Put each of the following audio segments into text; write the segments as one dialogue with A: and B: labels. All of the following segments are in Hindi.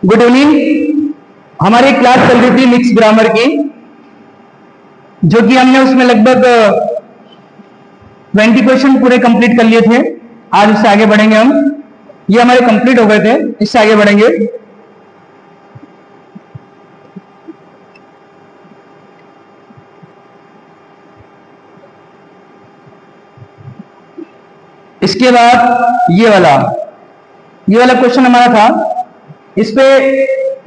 A: Good evening. हमारी क्लास चल रही थी मिक्स ग्रामर की, जो कि हमने उसमें लगभग 20 क्वेश्चन पूरे कंप्लीट कर लिए थे। आज उससे आगे बढ़ेंगे हम। ये हमारे कंप्लीट हो गए थे, इससे आगे बढ़ेंगे। इसके बाद ये वाला क्वेश्चन हमारा था, इस पे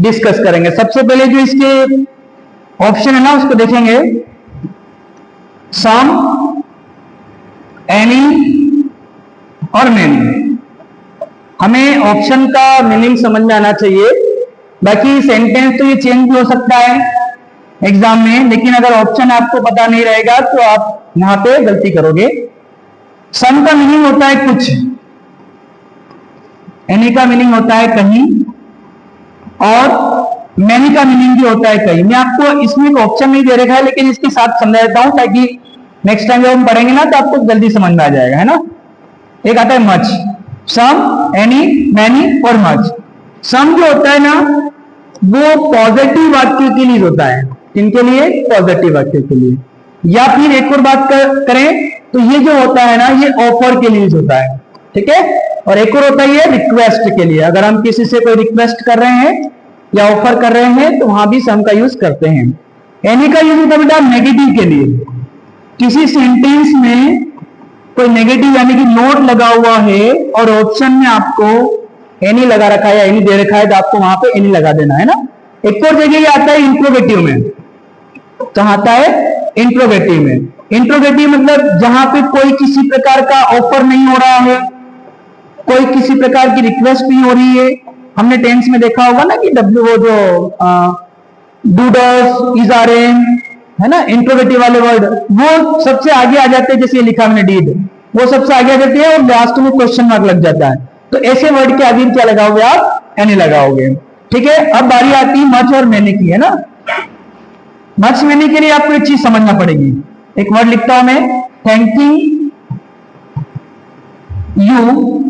A: डिस्कस करेंगे। सबसे पहले जो इसके ऑप्शन है ना, उसको देखेंगे। सम, एनी और मेनी। हमें ऑप्शन का मीनिंग समझ में आना चाहिए। बाकी सेंटेंस तो ये चेंज भी हो सकता है एग्जाम में, लेकिन अगर ऑप्शन आपको पता नहीं रहेगा तो आप वहां पे गलती करोगे। सम का मीनिंग होता है कुछ, एनी का मीनिंग होता है कहीं, और मैनी का मीनिंग भी होता है कहीं। मैं आपको इसमें एक ऑप्शन नहीं दे रखा है, लेकिन इसके साथ समझा देता हूं ताकि नेक्स्ट टाइम जब हम पढ़ेंगे ना तो आपको जल्दी समझ में आ जाएगा, है ना। एक आता है मच, सम, एनी, मैनी और मच। सम जो होता है ना, वो पॉजिटिव वाक्य के लिए होता है। किनके लिए? पॉजिटिव वाक्य के लिए। या फिर एक और बात करें तो ये जो होता है ना, ये ऑफर के लिए होता है, ठीक है। और एक और होता है रिक्वेस्ट के लिए। अगर हम किसी से कोई रिक्वेस्ट कर रहे हैं या ऑफर कर रहे हैं तो वहां भी सम का यूज करते हैं। एनी का यूज होता है बेटा नेगेटिव के लिए। किसी सेंटेंस में कोई नेगेटिव यानी कि नोट लगा हुआ है और ऑप्शन में आपको एनी लगा रखा है या एनी दे रखा है, तो आपको वहां पे एनी लगा देना है ना। एक और जगह ये आता है इंट्रोगेटिव में। कहां आता है? इंट्रोगेटिव में। इंट्रोगेटिव मतलब जहां पे कोई किसी प्रकार का ऑफर नहीं हो रहा है, कोई किसी प्रकार की रिक्वेस्ट नहीं हो रही है। हमने टेंस में देखा होगा ना कि डब्ल्यू वो जो do, does, is, are, am है ना, इंट्रोगेटिव वाले वर्ड वो सबसे आगे आ जाते हैं। जैसे लिखा हमने डीड, वो सबसे आगे आ जाते हैं और लास्ट में क्वेश्चन मार्क लग जाता है। तो ऐसे वर्ड के आगे क्या लगाओगे आप? एनी लगाओगे, ठीक है। अब बारी आती है मच और मैनी की, है ना। मच मैनी के लिए आपको एक चीज समझना पड़ेगी। एक वर्ड लिखता हूं मैं, थैंकिंग यू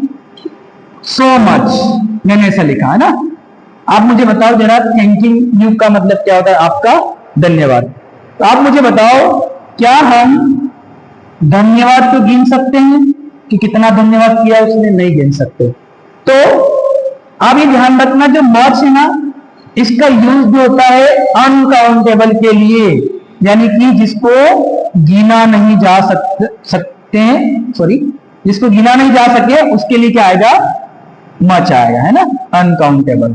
A: सो मच। मैंने ऐसा लिखा है ना। आप मुझे बताओ जरा, थैंकिंग यू का मतलब क्या होता है? आपका धन्यवाद। तो आप मुझे बताओ, क्या हम धन्यवाद को गिन सकते हैं कि कितना धन्यवाद किया उसने? नहीं गिन सकते। तो आप ये ध्यान रखना, जो मच है ना, इसका यूज जो होता है अनकाउंटेबल के लिए, यानी कि जिसको गिना नहीं जा सकते हैं, सॉरी, जिसको गिना नहीं जा सके उसके लिए क्या आएगा? मच आएगा, है ना, अनकाउंटेबल।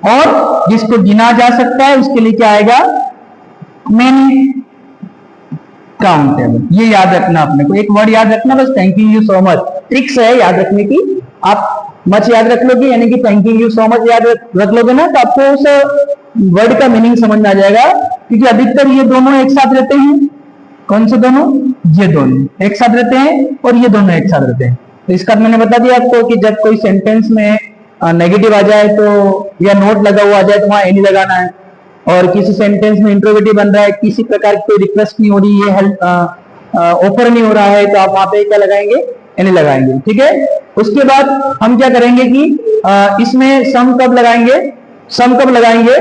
A: और जिसको गिना जा सकता है उसके लिए क्या आएगा? Many countable. ये याद रखना अपने को, एक वर्ड याद रखना बस, thanking you so much. Tricks है याद रखने की। आप मच याद रख लोगे यानी कि थैंकिंग यू सो मच याद रख लोगे ना, तो आपको उस वर्ड का मीनिंग समझ में आ जाएगा। क्योंकि अधिकतर ये दोनों एक साथ रहते हैं। कौन से दोनों? ये दोनों एक साथ रहते हैं और ये दोनों एक साथ रहते हैं। तो इसका मैंने बता दिया आपको कि जब कोई सेंटेंस में नेगेटिव आ जाए तो, या नोट लगा हुआ आ जाए तो वहां एनी लगाना है। और किसी सेंटेंस में इंट्रोगेटिव बन रहा है, किसी प्रकार की कोई रिक्वेस्ट नहीं हो रही है, हेल्प ऑफर नहीं हो रहा है, तो आप वहां पे क्या लगाएंगे? एनी लगाएंगे, ठीक है। उसके बाद हम क्या करेंगे कि इसमें सम कब लगाएंगे? सम कब लगाएंगे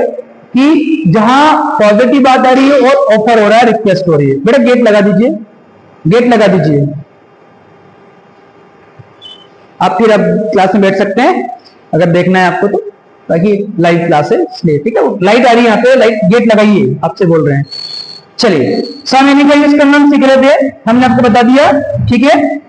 A: कि जहां पॉजिटिव बात आ रही है और ऑफर हो रहा है, रिक्वेस्ट हो रही है। बेटा गेट लगा दीजिए, गेट लगा दीजिए। आप फिर अब क्लास में बैठ सकते हैं अगर देखना है आपको तो, ताकि लाइव क्लास है इसलिए, ठीक है। लाइट आ रही है यहाँ पे, लाइट गेट लगाइए, आपसे बोल रहे हैं। चलिए, सम एनी का यूज करना हम सीख रहे थे, हमने आपको बता दिया, ठीक है।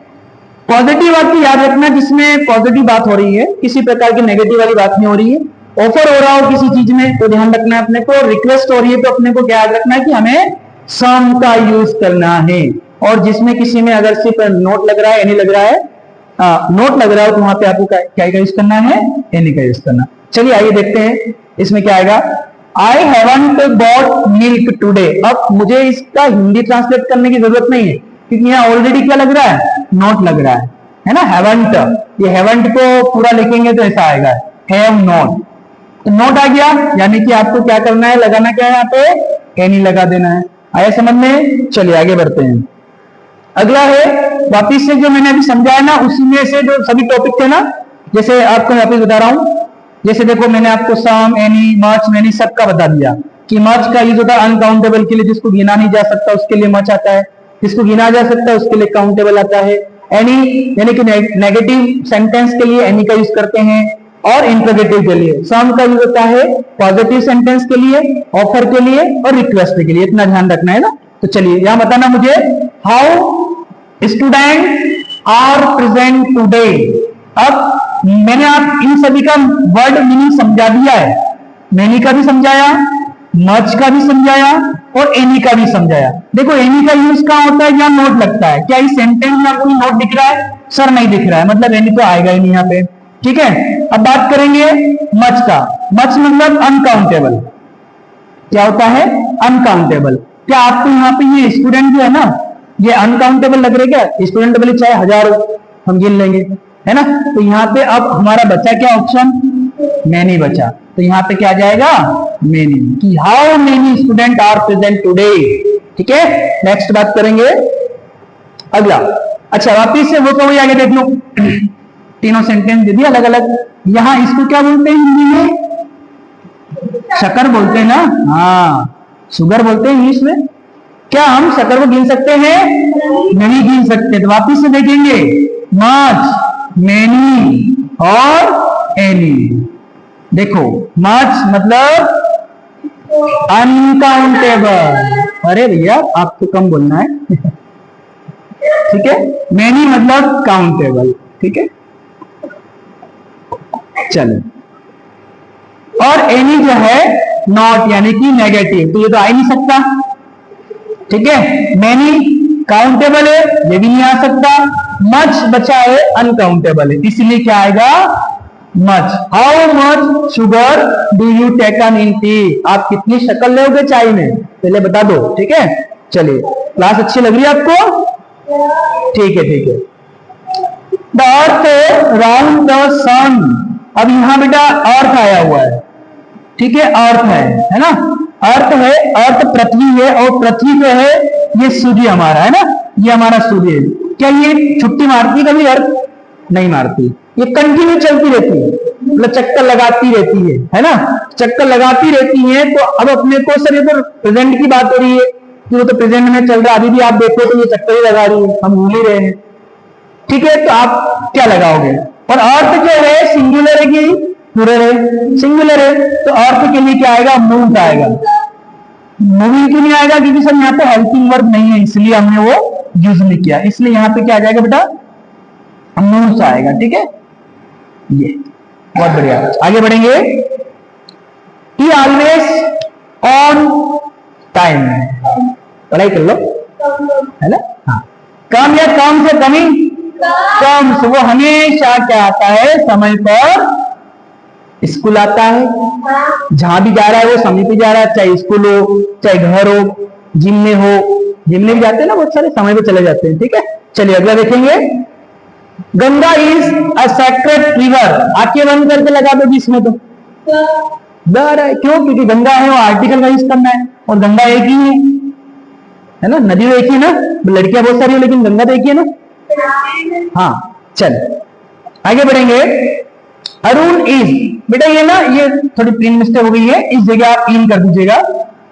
A: पॉजिटिव वाक्य याद रखना जिसमें पॉजिटिव बात हो रही है, किसी प्रकार की नेगेटिव वाली बात नहीं हो रही है। ऑफर हो रहा हो किसी चीज में तो ध्यान रखना है अपने को। रिक्वेस्ट हो रही है तो अपने को क्या याद रखना है कि हमें सम का यूज करना है। और जिसमें किसी में अगर सिर्फ नोट लग रहा है, एनी लग रहा है, नोट लग रहा हो, तो वहां पे आपको क्या यूज करना है? एनी का यूज करना। चलिए आइए देखते हैं इसमें क्या आएगा। I haven't bought milk today. अब मुझे इसका हिंदी ट्रांसलेट करने की जरूरत नहीं है, क्योंकि यहाँ ऑलरेडी क्या लग रहा है? नोट लग रहा है ना, हैवंट। ये हैवंट को पूरा लिखेंगे तो ऐसा आएगा, हैव नॉट। तो नोट आ गया, यानी कि आपको क्या करना है? लगाना क्या है यहाँ पे? एनी लगा देना है। आया समझ में? चलिए आगे बढ़ते हैं। अगला है, वापिस से जो मैंने अभी समझाया ना, उसी में से जो सभी टॉपिक थे ना, जैसे आपको वापिस बता रहा हूं, जैसे देखो मैंने आपको सम, एनी, मच, मेनी सबका बता दिया कि मच का यूज होता है अनकाउंटेबल के लिए, जिसको गिना नहीं जा सकता उसके लिए मच आता है, जिसको गिना जा सकता है उसके लिए काउंटेबल आता है। एनी यानी कि नेगेटिव सेंटेंस के लिए एनी का यूज करते हैं, और इंटरोगेटिव के लिए सम का यूज होता है पॉजिटिव सेंटेंस के लिए, ऑफर के लिए और रिक्वेस्ट के लिए। इतना ध्यान रखना है ना। तो चलिए यहां बताना मुझे, how student are present today. अब मैंने आप इन सभी का वर्ड मीनिंग समझा दिया है, मैनी का भी समझाया, मच का भी समझाया और एनी का भी समझाया। देखो एनी का यूज कहां होता है, जहां नोट लगता है। क्या इस सेंटेंस में आपको नोट दिख रहा है? सर नहीं दिख रहा है, मतलब एनी तो आएगा ही नहीं यहाँ पे। ठीक है, अब बात करेंगे मच का। मच मतलब अनकाउंटेबल। क्या होता है? अनकाउंटेबल। क्या आपको यहाँ पे ये स्टूडेंट जो है ना, ये अनकाउंटेबल लग रहे क्या? स्टूडेंट बोले चाहे हजारों हम गिन लेंगे, है ना। तो यहाँ पे अब हमारा बचा क्या ऑप्शन? मैनी बचा। तो यहाँ पे क्या आ जाएगा? मैनी। कि how many student are present today. ठीक है, नेक्स्ट बात करेंगे अगला। अच्छा वापिस से वो तो वही आगे देख लो, तीनों सेंटेंस दे दिए अलग अलग। यहां इसको क्या बोलते हैं हिंदी में? शक्कर बोलते हैं ना। हाँ, शुगर बोलते हैं इंग्लिश में। क्या हम शक्कर को गिन सकते हैं? नहीं गिन सकते। तो वापिस से देखेंगे, मच, मेनी और एनी। देखो मच मतलब अनकाउंटेबल। अरे भैया आपको कम बोलना है। ठीक है, मेनी मतलब काउंटेबल। ठीक है, चलो। और एनी जो है नॉट यानी कि नेगेटिव, तो ये तो आ ही नहीं सकता। ठीक है, मैनी काउंटेबल है, ये भी नहीं आ सकता। मच बचा है अनकाउंटेबल है, इसलिए क्या आएगा? Much. How much sugar do you taken in T. आप कितनी शक्कर लोगे चाय में, पहले बता दो। ठीक है, चलिए। क्लास अच्छी लग रही है आपको? ठीक है, ठीक है। द अर्थ राउंड द सन। अब यहां बेटा अर्थ आया हुआ है। ठीक है, अर्थ है ना। अर्थ है, अर्थ पृथ्वी है, और पृथ्वी जो है ये सूर्य हमारा है ना, ये हमारा सूर्य है। क्या ये छुट्टी मारती कभी? अर्थ नहीं मारती, ये कंटिन्यू चलती रहती है, मतलब चक्कर लगाती रहती है ना, चक्कर लगाती रहती है। तो अब अपने को सर ये तो प्रेजेंट की बात हो रही है, वो तो प्रेजेंट में चल रहा है, अभी भी आप देखो तो ये चक्कर ही लगा रही है, हम भूल ही रहे हैं। ठीक है, तो आप क्या लगाओगे? और अर्थ जो है सिंगुलर है कि प्लूरल है? सिंगुलर है, तो अर्थ के लिए क्या आएगा? मूव्ड आएगा। मूविंग क्यों नहीं आएगा? क्योंकि सर यहाँ पे हेल्पिंग वर्ब नहीं है, इसलिए हमने वो यूज नहीं किया, इसलिए यहाँ पे क्या आ जाएगा बेटा? मूव्स आएगा। ठीक है, ये बहुत बढ़िया। आगे बढ़ेंगे। ही ऑलवेज ऑन टाइम। पढ़ाई कर लो, है ना। हाँ, कम या कम से कमी? कम से। वो हमेशा क्या आता है? समय पर स्कूल आता है। जहां भी जा रहा है वो समय पे जा रहा है, चाहे स्कूल हो, चाहे घर हो, जिम में हो। जिम में भी जाते हैं ना बहुत सारे, समय पे चले जाते हैं। ठीक है, चलिए अगला देखेंगे। Ganga is a sacred river. आंखें बंद करके लगा दो जिसमें तो डर है। क्यों? क्योंकि गंगा है, वो आर्टिकल का यूज करना है, और गंगा एक ही है ना। नदी तो एक ही ना, लड़कियां बहुत सारी है लेकिन गंगा तो एक ही है ना। हाँ, चल आगे बढ़ेंगे। अरुण इज, बेटा ये ना, ये थोड़ी प्रिंट मिस्टेक हो गई है, इस जगह आप इन कर दीजिएगा।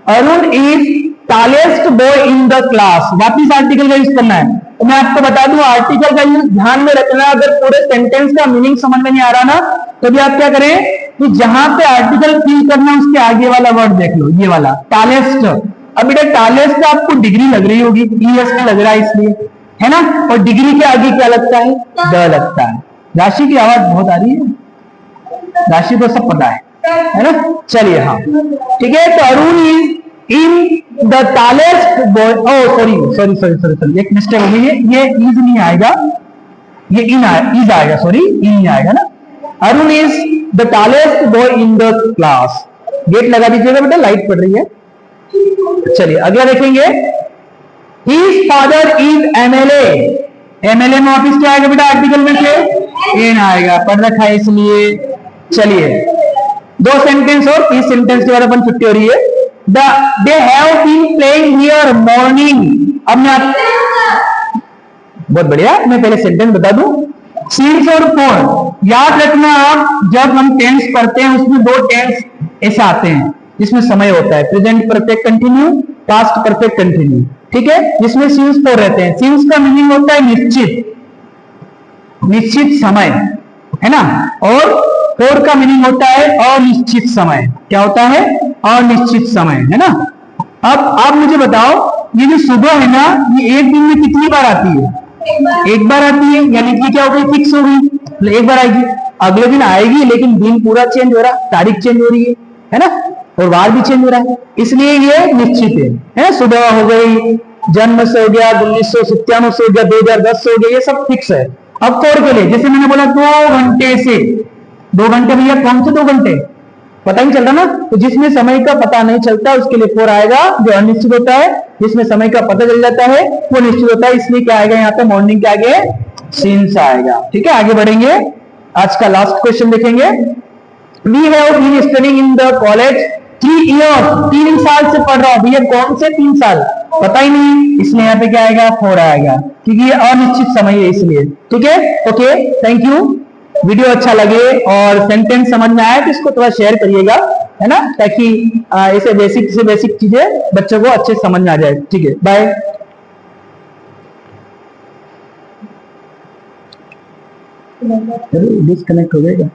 A: Arun is tallest boy in the class. वापिस आर्टिकल का यूज करना है। तो मैं आपको बता दूं, आर्टिकल का यूज ध्यान में रखना। अगर पूरे सेंटेंस का मीनिंग समझ में नहीं आ रहा ना, तो भी आप क्या करें कि जहां पे आर्टिकल फिल करना उसके आगे वाला वर्ड देख लो, ये वाला टॉलेस्ट। अब बेटा टॉलेस्ट आपको डिग्री लग रही होगी, ईएस में लग रहा है इसलिए, है ना। और डिग्री के आगे क्या लगता है? द लगता है। राशि की आवाज बहुत आ रही है, राशि को सब पता है ना। चलिए हाँ, ठीक है। तो Arun is in the tallest boy. Oh sorry, एक मिस्टेक हो गई है, ये इज नहीं आएगा, ये इज आएगा, सॉरी इन नहीं आएगा ना। Arun is the tallest boy in the class. Gate लगा दीजिएगा बेटा, लाइट पड़ रही है। चलिए अगला देखेंगे। His father is MLA. MLA में ऑफिस क्या आएगा बेटा? आर्टिकल में से एन आएगा, पढ़ रखा है इसलिए। चलिए दो सेंटेंस और, तीस सेंटेंस के बाद अपन छुट्टी हो रही है। They have been playing here morning. अब मैं बहुत बढ़िया, मैं पहले सेंटेंस बता दूं। सिंस और फॉर याद रखना आप, जब हम टेंस पढ़ते हैं उसमें दो टेंस ऐसे आते हैं जिसमें समय होता है, present perfect continue, past perfect continue, ठीक है, जिसमें सिंस फॉर रहते हैं। सिंस का मीनिंग होता है निश्चित, निश्चित समय, है ना, और फॉर का मीनिंग होता है अनिश्चित समय। क्या होता है? अनिश्चित समय, है ना। अब आप मुझे बताओ, ये जो सुबह है ना, ये एक दिन में कितनी बार आती है? एक बार आती है, यानी कि क्या हो गई? फिक्स हो गई, एक बार आएगी। अगले दिन आएगी लेकिन दिन पूरा चेंज हो रहा है, तारीख चेंज हो रही है ना, और वार भी चेंज हो रहा है, इसलिए ये निश्चित है। सुबह हो गई, जन्म से हो गया, 1997 से हो गया, 2010 से हो गया, ये सब फिक्स है। अब फॉर के लिए जैसे मैंने बोला 2 घंटे से, 2 घंटे भैया कौन से 2 घंटे? पता नहीं चल रहा ना, तो जिसमें समय का पता नहीं चलता उसके लिए फॉर आएगा, जो अनिश्चित होता है। जिसमें समय का पता चल जाता है वो निश्चित होता है, इसलिए क्या आएगा यहाँ पे? मॉर्निंग के आगे सिंस आएगा। ठीक है, आगे बढ़ेंगे, आज का लास्ट क्वेश्चन देखेंगे। We have been studying in the college 3 years, 3 साल से पढ़ रहा हूं भैया, कौन से 3 साल? पता ही नहीं, इसलिए यहाँ पे क्या आएगा? फॉर आएगा, क्योंकि ये अनिश्चित समय है इसलिए। ठीक है, ओके, थैंक यू। वीडियो अच्छा लगे और सेंटेंस समझ में आए तो इसको थोड़ा शेयर करिएगा, है ना, ताकि ऐसे बेसिक से बेसिक चीजें बच्चों को अच्छे समझ में आ जाए। ठीक है, बाय। डिस्कनेक्ट हो गएगा।